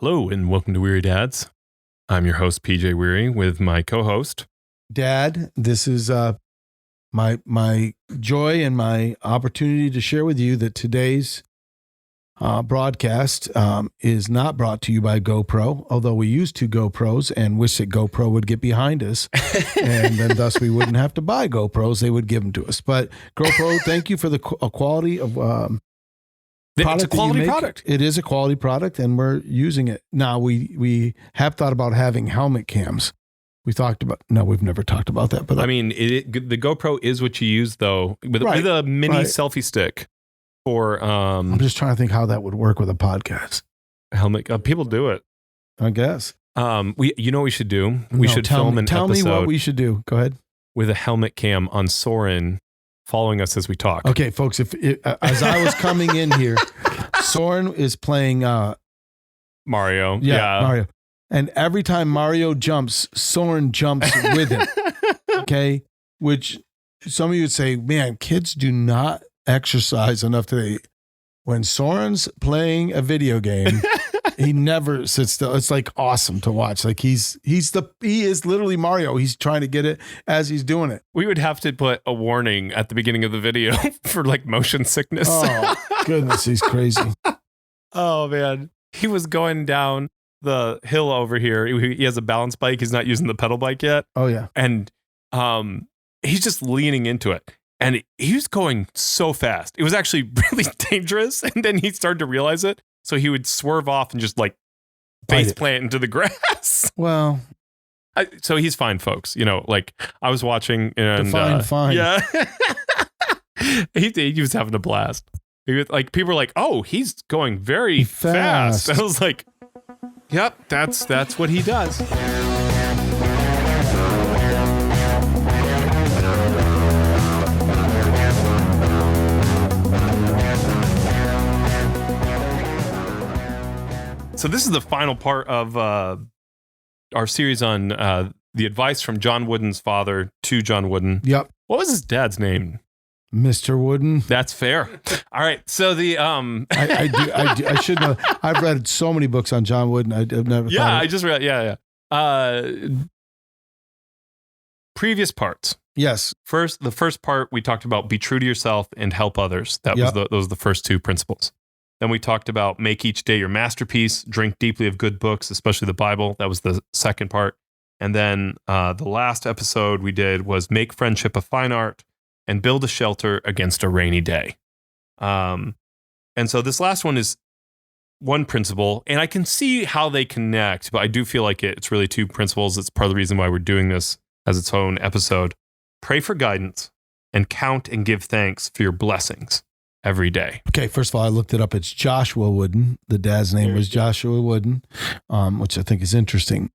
Hello and welcome to Wehry Dads. I'm your host, Pete Wehry, with my co-host. Dad, this is my joy and my opportunity to share with you that today's broadcast is not brought to you by GoPro, although we used two GoPros and wish that GoPro would get behind us, and then thus we wouldn't have to buy GoPros. They would give them to us. But GoPro, thank you for the quality of It's a quality product. It is a quality product, and we're using it. Now, we have thought about having helmet cams. We've never talked about that. But I mean, the GoPro is what you use, though, with a mini selfie stick. For I'm just trying to think how that would work with a podcast. Helmet. People do it, I guess. What we should do? We should film an episode. Tell me what we should do. Go ahead. With a helmet cam on Soren, following us as we talk. Okay, folks. As I was coming in here, Soren is playing Mario. Yeah, Mario. And every time Mario jumps, Soren jumps with him. Okay, which some of you would say, man, kids do not exercise enough today. When Soren's playing a video game, he never sits still. It's like awesome to watch. Like he is literally Mario. He's trying to get it as he's doing it. We would have to put a warning at the beginning of the video for like motion sickness. Oh goodness, he's crazy. Oh man, he was going down the hill over here. He has a balance bike. He's not using the pedal bike yet. Oh yeah, and he's just leaning into it. And he was going so fast. It was actually really dangerous. And then he started to realize it. So he would swerve off and just like face plant into the grass. Well, so he's fine, folks. You know, like I was watching and fine. Yeah, he was having a blast. He was, like people were like, "Oh, he's going very fast." I was like, "Yep, that's what he does." So this is the final part of our series on the advice from John Wooden's father to John Wooden. Yep. What was his dad's name? Mr. Wooden. That's fair. All right. So the I should know. I've read so many books on John Wooden. I've never. Yeah, I just read. Yeah. Previous parts. Yes. The first part we talked about: be true to yourself and help others. Those were the first two principles. Then we talked about make each day your masterpiece, drink deeply of good books, especially the Bible. That was the second part. And then the last episode we did was make friendship a fine art and build a shelter against a rainy day. And so this last one is one principle, and I can see how they connect, but I do feel like it's really two principles. It's part of the reason why we're doing this as its own episode. Pray for guidance and count and give thanks for your blessings every day. Okay, first of all, I looked it up. It's Joshua Wooden. The dad's name was Joshua Wooden, which I think is interesting.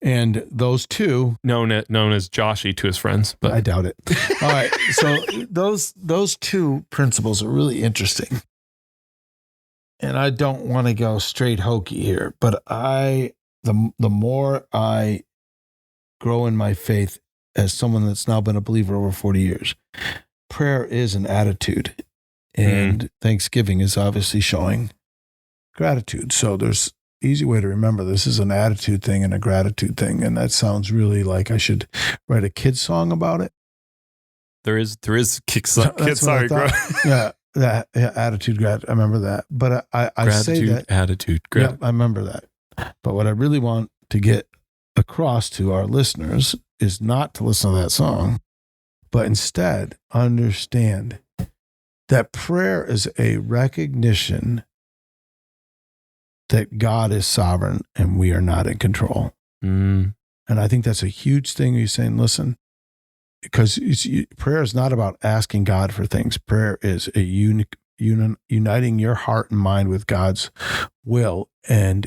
And those two, known as Joshy to his friends, but I doubt it. All right, so those two principles are really interesting. And I don't want to go straight hokey here, but the more I grow in my faith as someone that's now been a believer over 40 years, prayer is an attitude. And Thanksgiving is obviously showing gratitude. So there's easy way to remember this is an attitude thing and a gratitude thing. And that sounds really like I should write a kid's song about it. There is kid sorry, bro. Attitude, gratitude. I remember that. But I say that. Attitude, gratitude. Yeah, I remember that. But what I really want to get across to our listeners is not to listen to that song, but instead understand that prayer is a recognition that God is sovereign and we are not in control. And I think that's a huge thing. You're saying, listen, because prayer is not about asking God for things. Prayer is a uniting your heart and mind with God's will. And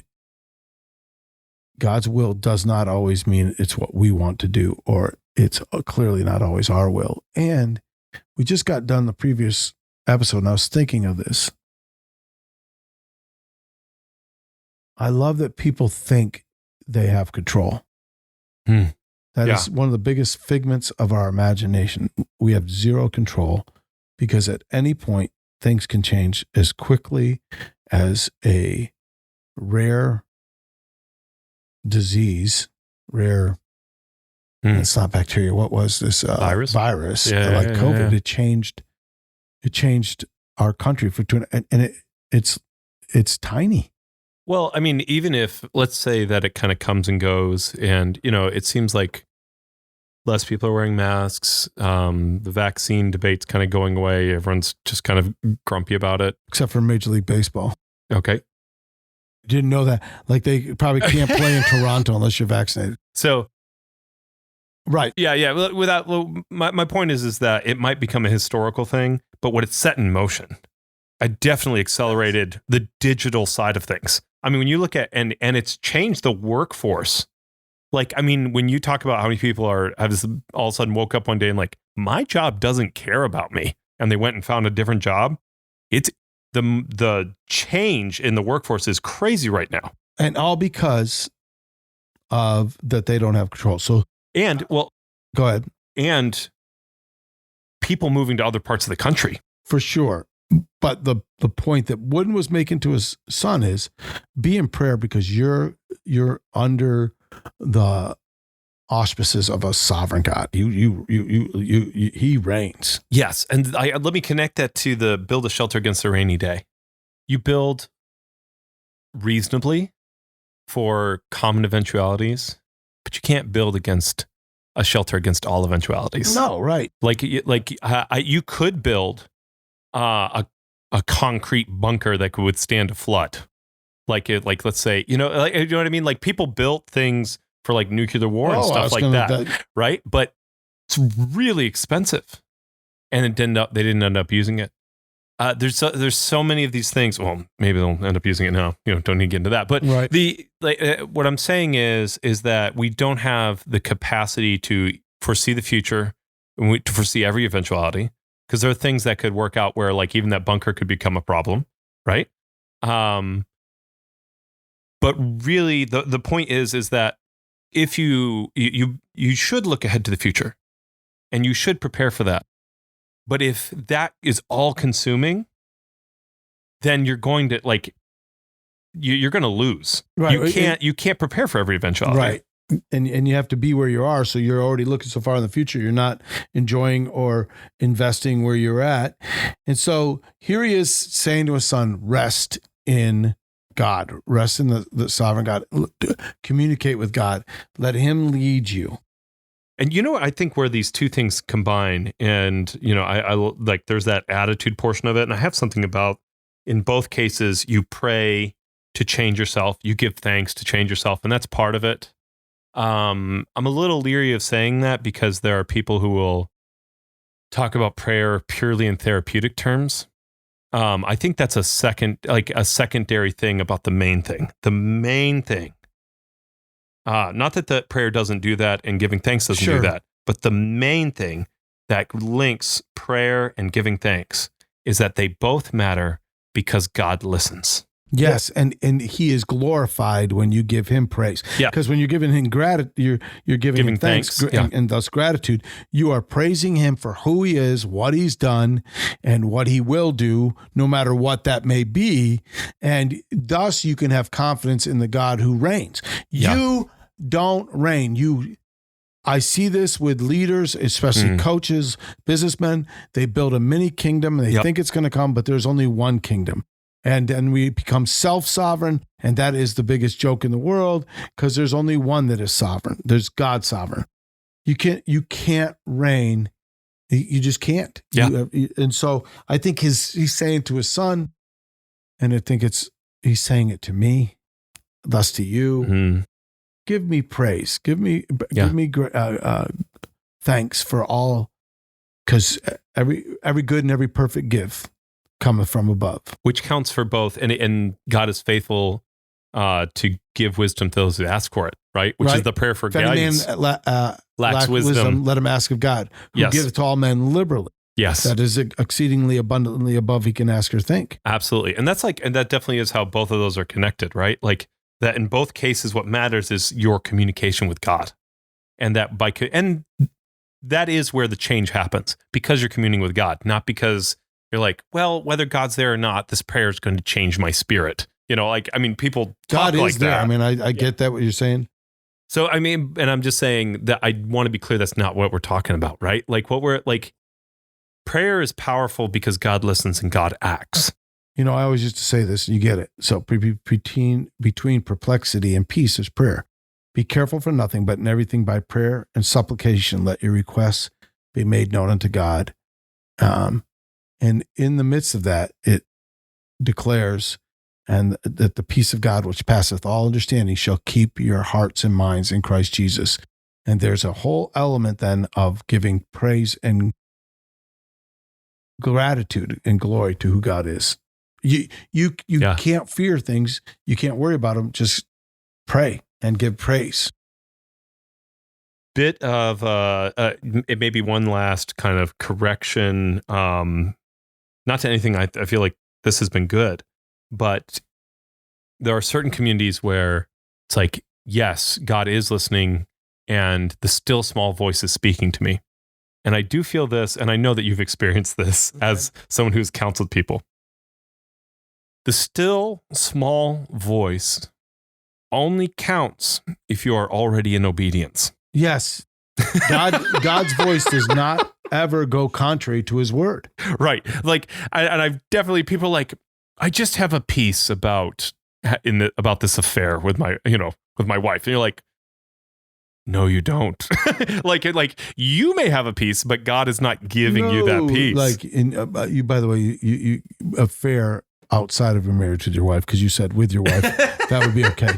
God's will does not always mean it's what we want to do, or it's clearly not always our will. And we just got done the previous episode, and I was thinking of this. I love that people think they have control. That is one of the biggest figments of our imagination. We have zero control because at any point, things can change as quickly as a rare disease, rare. It's not bacteria. What was this virus? Yeah, like COVID. Yeah. It changed our country for it's tiny. Well, I mean, even if, let's say that it kind of comes and goes, and it seems like less people are wearing masks. The vaccine debate's kind of going away. Everyone's just kind of grumpy about it, except for Major League Baseball. Okay. Didn't know that. Like, they probably can't play in Toronto unless you're vaccinated. So, right. Yeah. My point is that it might become a historical thing, but what it's set in motion, I definitely accelerated the digital side of things. I mean, when you look at, and it's changed the workforce. Like, I mean, when you talk about how many people have all of a sudden woke up one day and like, my job doesn't care about me, and they went and found a different job. It's the change in the workforce is crazy right now. And all because of that they don't have control. So, go ahead. And people moving to other parts of the country. For sure. But the point that Wooden was making to his son is be in prayer, because you're under the auspices of a sovereign God. He reigns. Yes. And let me connect that to the build a shelter against a rainy day. You build reasonably for common eventualities, but you can't build against a shelter against all eventualities. No, right. You could build a concrete bunker that could withstand a flood. Let's say, you know what I mean? Like, people built things for like nuclear war and stuff like that, right? But it's really expensive, and they didn't end up using it. There's so many of these things. Well, maybe they'll end up using it now. Don't need to get into that. But right. What I'm saying is that we don't have the capacity to foresee the future, and to foresee every eventuality, because there are things that could work out where, like, even that bunker could become a problem, right? But really, the point is that if you should look ahead to the future, and you should prepare for that. But if that is all consuming, then you're going to you're going to lose. Right. You can't prepare for every eventuality. Right. And you have to be where you are. So you're already looking so far in the future. You're not enjoying or investing where you're at. And so here he is saying to his son, rest in God, rest in the sovereign God, communicate with God, let him lead you. And I think where these two things combine, and I like, there's that attitude portion of it, and I have something about, in both cases, you pray to change yourself, you give thanks to change yourself, and that's part of it. I'm a little leery of saying that, because there are people who will talk about prayer purely in therapeutic terms. I think that's a secondary thing about the main thing. The main thing. Not that the prayer doesn't do that and giving thanks doesn't do that, but the main thing that links prayer and giving thanks is that they both matter because God listens. Yes, and he is glorified when you give him praise. Yeah, because when you're giving him gratitude, you're giving him thanks. And thus gratitude. You are praising him for who he is, what he's done, and what he will do, no matter what that may be. And thus you can have confidence in the God who reigns. Yeah. You don't reign. I see this with leaders, especially coaches, businessmen. They build a mini kingdom and they think it's going to come, but there's only one kingdom. And then we become self-sovereign, and that is the biggest joke in the world, because there's only one that is sovereign. There's God sovereign. You can't reign. You just can't. Yeah. And so I think he's saying to his son, and I think he's saying it to me, thus to you. Give me praise. Give me thanks for all, because every good and every perfect gift cometh from above, which counts for both, and God is faithful to give wisdom to those who ask for it, right? Which is the prayer for guidance. If any man lacks wisdom, let him ask of God, who giveth to all men liberally. Yes, that is exceedingly abundantly above he can ask or think. Absolutely, and that definitely is how both of those are connected, right? Like that in both cases, what matters is your communication with God, and that is where the change happens, because you're communing with God, not because you're like, well, whether God's there or not, this prayer is going to change my spirit. People God talk is like there. that. I mean, I get that, what you're saying. So, I mean, and I'm just saying that I want to be clear, that's not what we're talking about, right? Like prayer is powerful because God listens and God acts. I always used to say this, and you get it. So between perplexity and peace is prayer. Be careful for nothing, but in everything by prayer and supplication, let your requests be made known unto God. And in the midst of that, it declares, and that the peace of God, which passeth all understanding, shall keep your hearts and minds in Christ Jesus. And there's a whole element then of giving praise and gratitude and glory to who God is. You can't fear things. You can't worry about them. Just pray and give praise. Bit of it may be one last kind of correction. Not to anything. I feel like this has been good, but there are certain communities where it's like, yes, God is listening, and the still small voice is speaking to me. And I do feel this, and I know that you've experienced this as someone who's counseled people. The still small voice only counts if you are already in obedience. Yes. God's voice does not ever go contrary to his word. Right. Like, and I've definitely, people like, I just have a peace about this affair with my wife. And you're like, no, you don't. like you may have a peace, but God is not giving you that peace. Like you, by the way, you affair outside of your marriage with your wife, because you said with your wife, that would be okay.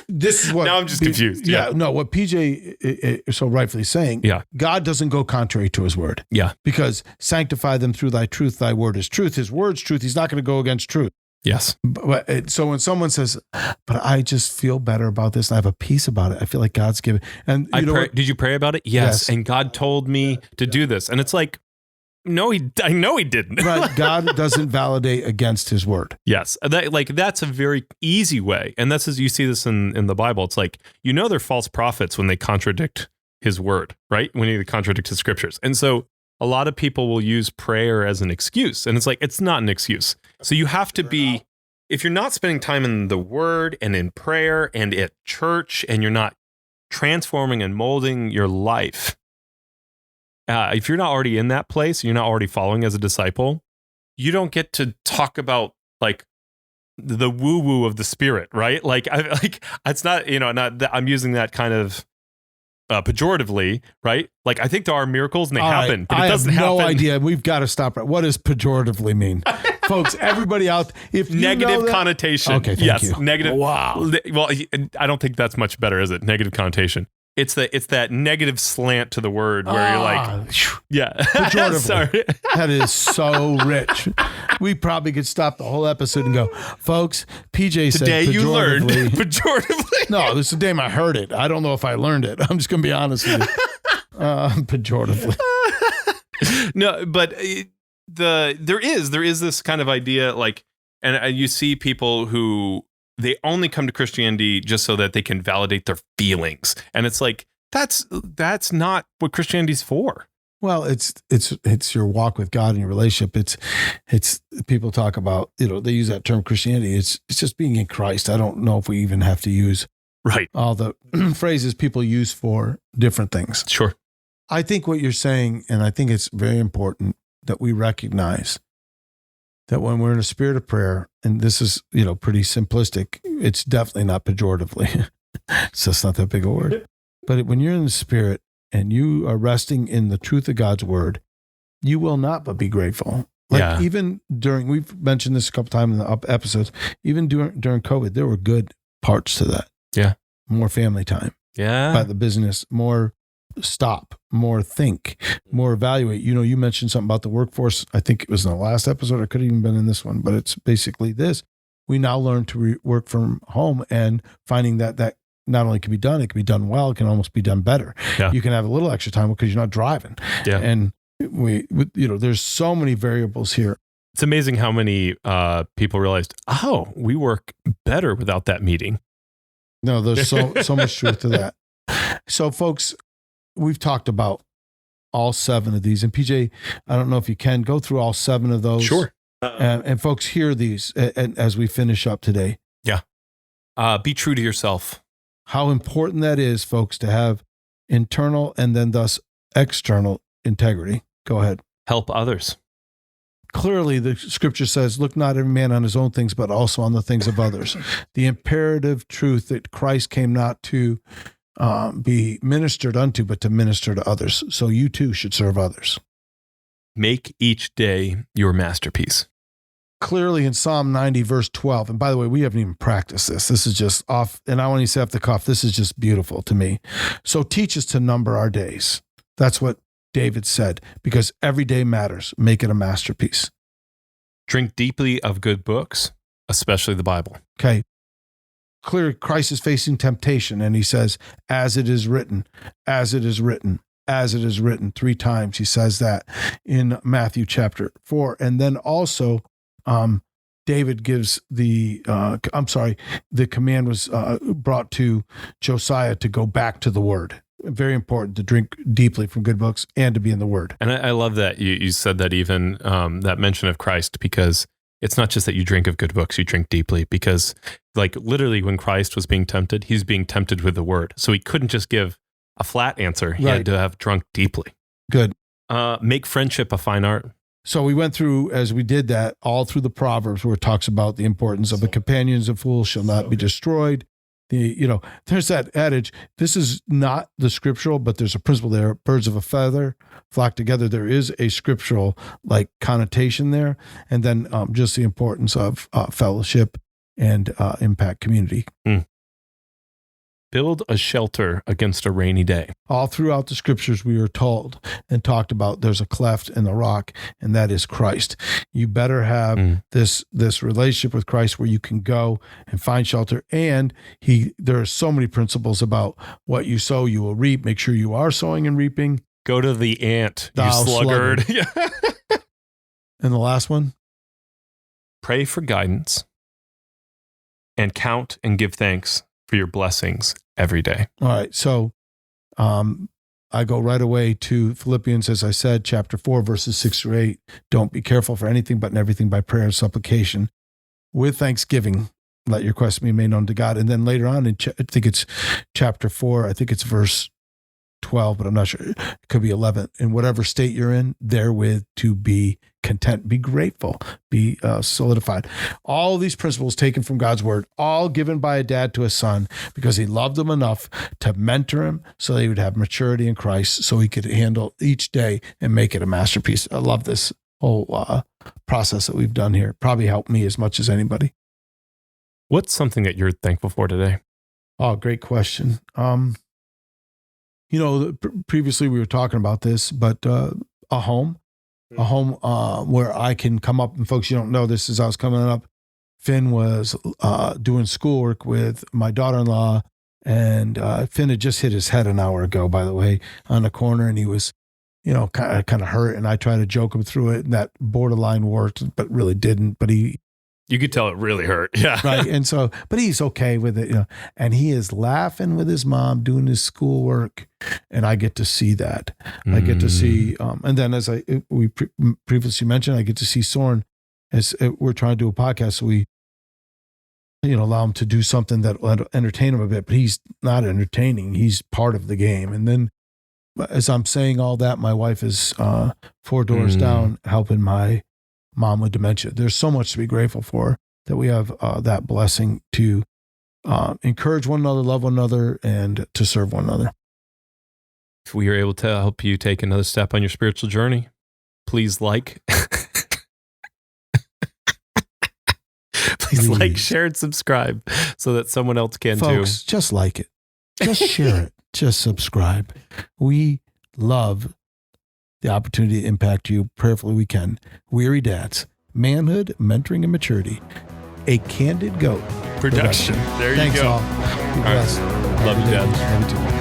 This is what now I'm just confused. Yeah, no, what PJ is so rightfully saying. Yeah, God doesn't go contrary to his word. Yeah, because sanctify them through thy truth. Thy word is truth. His word's truth. He's not going to go against truth. Yes. But so when someone says, "But I just feel better about this, and I have a peace about it," I feel like God's given. And did you pray about it? Yes. And God told me to do this, and it's like, no, I know he didn't. Right. God doesn't validate against his word. Yes. That's a very easy way. And that's as you see this in the Bible. It's like, they're false prophets when they contradict his word, right? When they contradict his scriptures. And so a lot of people will use prayer as an excuse. And it's like, it's not an excuse. So you have to be, if you're not spending time in the word and in prayer and at church, and you're not transforming and molding your life, if you're not already in that place, you're not already following as a disciple, you don't get to talk about like the woo woo of the spirit, right? It's not, I'm using that kind of pejoratively, right? Like, I think there are miracles and they happen, but it doesn't happen. I have no idea. We've got to stop. What does pejoratively mean? Folks, everybody out, if you negative know that, connotation. Okay, thank you. Negative. Wow. Well, I don't think that's much better, is it? Negative connotation. It's that negative slant to the word where you're like, yeah. Pejoratively. Sorry. That is so rich. We probably could stop the whole episode and go, folks, PJ said today you learned pejoratively. No, this is the day I heard it. I don't know if I learned it. I'm just going to be honest with you. Pejoratively. No, but there is this kind of idea, like, and you see people who, they only come to Christianity just so that they can validate their feelings. And it's like, that's not what Christianity's for. Well, it's your walk with God and your relationship. It's people talk about, they use that term Christianity. It's just being in Christ. I don't know if we even have to use all the phrases people use for different things. Sure. I think what you're saying, and I think it's very important that we recognize that when we're in a spirit of prayer, and this is, pretty simplistic, it's definitely not pejoratively. It's just not that big a word. But when you're in the spirit and you are resting in the truth of God's word, you will not but be grateful. Even during, we've mentioned this a couple times in the episodes, even during COVID, there were good parts to that. Yeah. More family time. Yeah. About the business, more stop, more think, more evaluate. You mentioned something about the workforce. I think it was in the last episode. It could have even been in this one, but it's basically this. We now learn to work from home and finding that not only can be done, it can be done well, it can almost be done better. Yeah. You can have a little extra time because you're not driving. Yeah. And there's so many variables here. It's amazing how many people realized, we work better without that meeting. No, there's so much truth to that. So folks, we've talked about all 7 of these, and PJ, I don't know if you can go through all 7 of those. Sure. And folks, hear these as we finish up today. Yeah. Be true to yourself. How important that is, folks, to have internal and then thus external integrity. Go ahead. Help others. Clearly, the scripture says, look not every man on his own things, but also on the things of others. The imperative truth that Christ came not to be ministered unto, but to minister to others. So you too should serve others. Make each day your masterpiece. Clearly in Psalm 90, verse 12, and by the way, we haven't even practiced this. This is just off, and I want to say off the cuff, this is just beautiful to me. So teach us to number our days. That's what David said, because every day matters. Make it a masterpiece. Drink deeply of good books, especially the Bible. Okay. Clearly, Christ is facing temptation, and he says, as it is written, as it is written, as it is written. 3 times he says that in Matthew chapter 4. And then also, David gives the command was brought to Josiah to go back to the word. Very important to drink deeply from good books and to be in the word. And I love that you said that, even that mention of Christ, because it's not just that you drink of good books, you drink deeply, because like literally when Christ was being tempted, he's being tempted with the word. So he couldn't just give a flat answer. He had to have drunk deeply. Good. Make friendship a fine art. So we went through, as we did that, all through the Proverbs where it talks about the importance of the companions of fools shall not be destroyed. There's that adage. This is not the scriptural, but there's a principle there. Birds of a feather flock together. There is a scriptural like connotation there. And then just the importance of fellowship and impact community. Build a shelter against a rainy day. All throughout the scriptures, we are told and talked about there's a cleft in the rock, and that is Christ. You better have this relationship with Christ where you can go and find shelter. And there are so many principles about what you sow, you will reap. Make sure you are sowing and reaping. Go to the ant, you sluggard. And the last one? Pray for guidance and count and give thanks for your blessings every day. All right. So I go right away to Philippians, as I said, chapter 4, verses 6-8. Don't be careful for anything, but in everything by prayer and supplication. With thanksgiving, let your requests be made known to God. And then later on, I think it's chapter 4, I think it's verse 12, but I'm not sure. It could be 11. In whatever state you're in, therewith to be content, be grateful, be solidified. All these principles taken from God's word, all given by a dad to a son because he loved him enough to mentor him so that he would have maturity in Christ so he could handle each day and make it a masterpiece. I love this whole process that we've done here. Probably helped me as much as anybody. What's something that you're thankful for today? Oh, great question. Previously we were talking about this, but a home where I can come up, and folks, you don't know this as I was coming up. Finn was doing schoolwork with my daughter-in-law, and Finn had just hit his head an hour ago, by the way, on the corner, and he was, kind of hurt, and I tried to joke him through it, and that borderline worked, but really didn't. But you could tell it really hurt. Yeah. Right. And so, but he's okay with it, and he is laughing with his mom doing his schoolwork. And I get to see that. I get to see, and then as we previously mentioned, I get to see Soren as we're trying to do a podcast. So we, allow him to do something that will entertain him a bit, but he's not entertaining. He's part of the game. And then as I'm saying all that, my wife is 4 doors down helping my mom with dementia. There's so much to be grateful for that we have that blessing to encourage one another, love one another, and to serve one another. If we are able to help you take another step on your spiritual journey, please like, share, and subscribe so that someone else can too. Folks, just like it. Just share it. Just subscribe. We love the opportunity to impact you. Prayerfully we can. Wehry Dads, Manhood, Mentoring, and Maturity. A Candid Goat production. There you Thanks go. All. Be blessed. Right. Love you, Dad. Love you too.